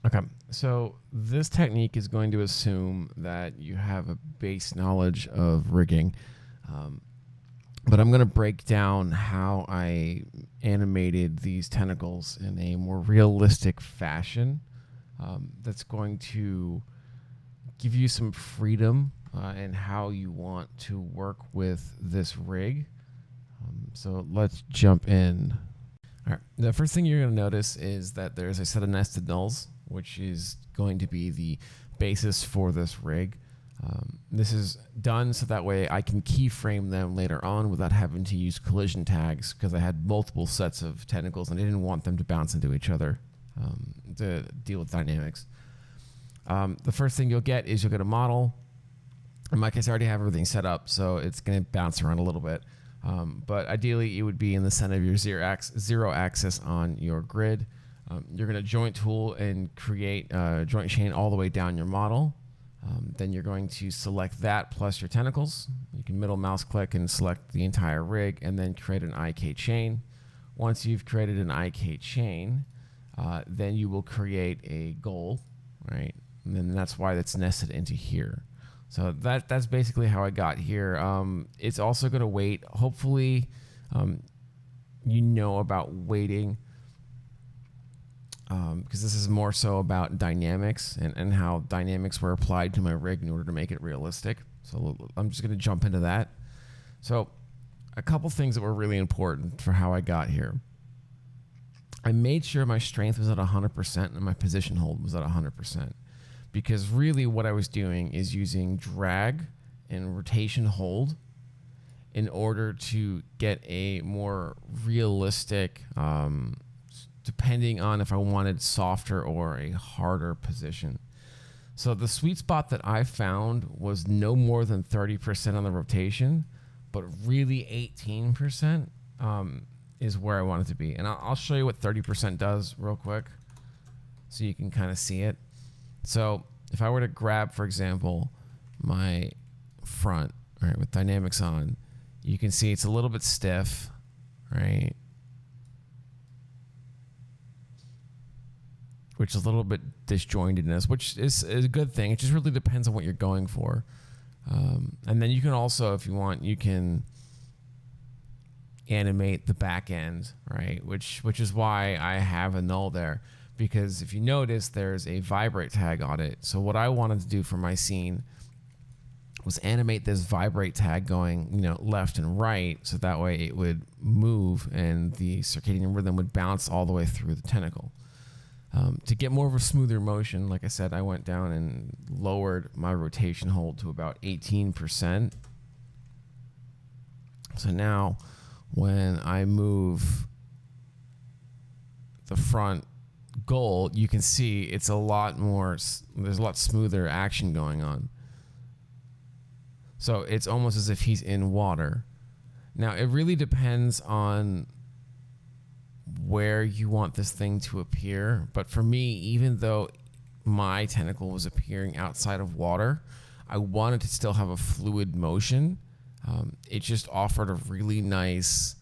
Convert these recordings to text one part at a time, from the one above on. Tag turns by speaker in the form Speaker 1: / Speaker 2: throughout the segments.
Speaker 1: Okay, so this technique is going to assume that you have a base knowledge of rigging, um, but I'm going to break down how I animated these tentacles in a more realistic fashion that's going to give you some freedom in how you want to work with this rig. So let's jump in. All right, the first thing you're going to notice is that there's a set of nested nulls, which is going to be the basis for this rig. This is done so that way I can keyframe them later on without having to use collision tags, because I had multiple sets of tentacles and I didn't want them to bounce into each other to deal with dynamics. The first thing you'll get is you'll get a model. In my case, I already have everything set up, so it's going to bounce around a little bit. But ideally, it would be in the center of your zero axis on your grid. You're going to joint tool and create a joint chain all the way down your model. Then you're going to select that plus your tentacles. You can middle mouse click and select the entire rig and then create an IK chain. Once you've created an IK chain, then you will create a goal, right? And then that's why that's nested into here. So that's basically how I got here. It's also going to wait. Hopefully, you know about waiting, because this is more so about dynamics and how dynamics were applied to my rig in order to make it realistic. So I'm just going to jump into that. So a couple things that were really important for how I got here. I made sure my strength was at 100% and my position hold was at 100%. Because really what I was doing is using drag and rotation hold in order to get a more realistic, depending on if I wanted softer or a harder position. So the sweet spot that I found was no more than 30% on the rotation, but really 18% is where I want it to be. And I'll show you what 30% does real quick so you can kind of see it. So if I were to grab, for example, my front, right, with dynamics on, you can see it's a little bit stiff, right? Which is a little bit disjointedness, which is a good thing. It just really depends on what you're going for. And then you can also, if you want, you can animate the back end, right? Which is why I have a null there. Because if you notice, there's a vibrate tag on it. So what I wanted to do for my scene was animate this vibrate tag going, left and right, so that way it would move and the circadian rhythm would bounce all the way through the tentacle. To get more of a smoother motion, like I said, I went down and lowered my rotation hold to about 18%. So now when I move the front goal, you can see it's a lot more, there's a lot smoother action going on. So it's almost as if he's in water. Now it really depends on where you want this thing to appear, but for me, even though my tentacle was appearing outside of water, I wanted to still have a fluid motion. It just offered a really nice,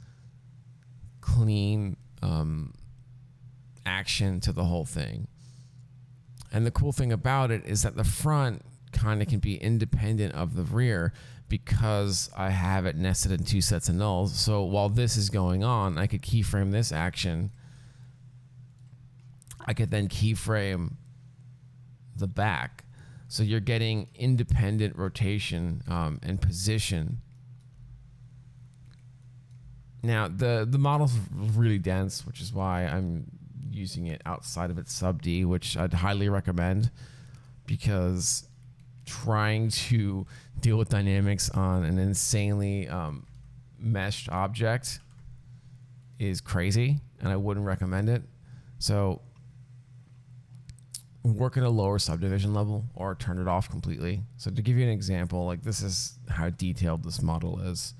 Speaker 1: clean action to the whole thing. And the cool thing about it is that the front kind of can be independent of the rear because I have it nested in two sets of nulls. So while this is going on, I could keyframe this action. I could then keyframe the back. So you're getting independent rotation and position. Now the model's really dense, which is why I'm using it outside of its sub D, which I'd highly recommend, because trying to deal with dynamics on an insanely meshed object is crazy, and I wouldn't recommend it. So work at a lower subdivision level or turn it off completely. So to give you an example, like this is how detailed this model is.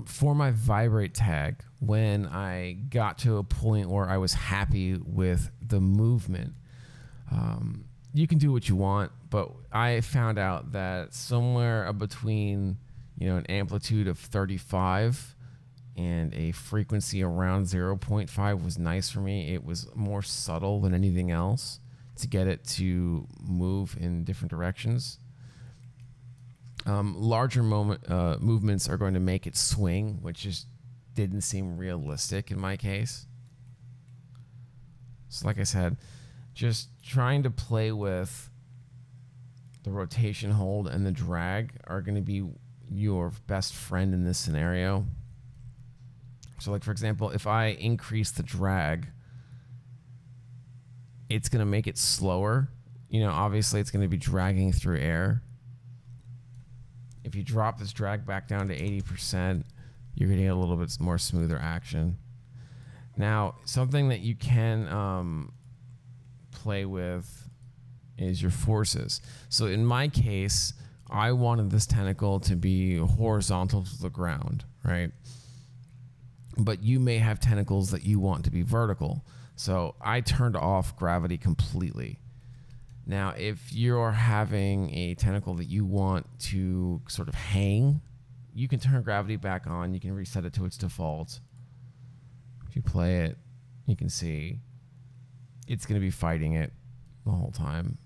Speaker 1: For my vibrate tag, when I got to a point where I was happy with the movement, you can do what you want, but I found out that somewhere between an amplitude of 35 and a frequency around 0.5 was nice for me. It was more subtle than anything else to get it to move in different directions. Larger movements are going to make it swing, which just didn't seem realistic in my case. So like I said, just trying to play with the rotation hold and the drag are going to be your best friend in this scenario. So like, for example, if I increase the drag, it's going to make it slower. Obviously it's going to be dragging through air. If you drop this drag back down to 80%, you're going to get a little bit more smoother action. Now, something that you can play with is your forces. So in my case, I wanted this tentacle to be horizontal to the ground, right? But you may have tentacles that you want to be vertical. So I turned off gravity completely. Now, if you're having a tentacle that you want to sort of hang, you can turn gravity back on. You can reset it to its default. If you play it, you can see it's going to be fighting it the whole time.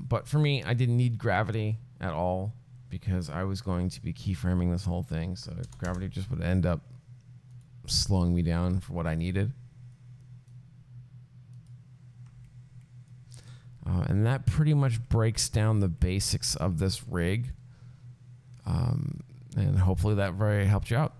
Speaker 1: But for me, I didn't need gravity at all because I was going to be keyframing this whole thing. So gravity just would end up slowing me down for what I needed. And that pretty much breaks down the basics of this rig. And hopefully that very helped you out.